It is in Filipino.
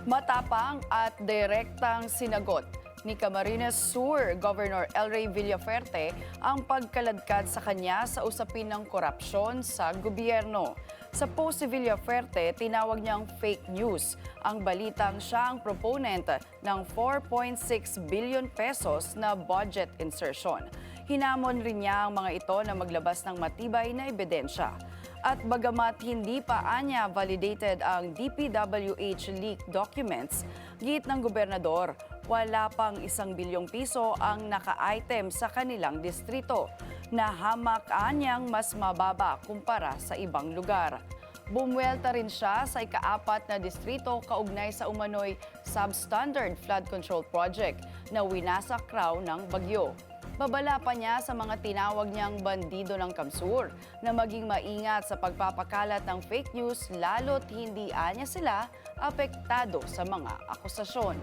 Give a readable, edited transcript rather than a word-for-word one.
Matapang at direktang sinagot ni Camarines Sur Governor Elray Villaferte ang pagkaladkad sa kanya sa usapin ng korupsyon sa gobyerno. Sa post si Villaferte, tinawag niyang fake news ang balitang siya ang proponent ng 4.6 billion pesos na budget insertion. Hinamon rin niya ang mga ito na maglabas ng matibay na ebidensya. At bagamat hindi pa anya validated ang DPWH leaked documents, git ng gobernador, wala pang 1 bilyong piso ang naka-item sa kanilang distrito, na hamak anyang mas mababa kumpara sa ibang lugar. Bumuelta rin siya sa ika-4 na distrito kaugnay sa umano'y substandard flood control project na winasak raw ng bagyo. Babala pa niya sa mga tinawag niyang bandido ng Kamsur na maging maingat sa pagpapakalat ng fake news lalo't hindi anya sila apektado sa mga akusasyon.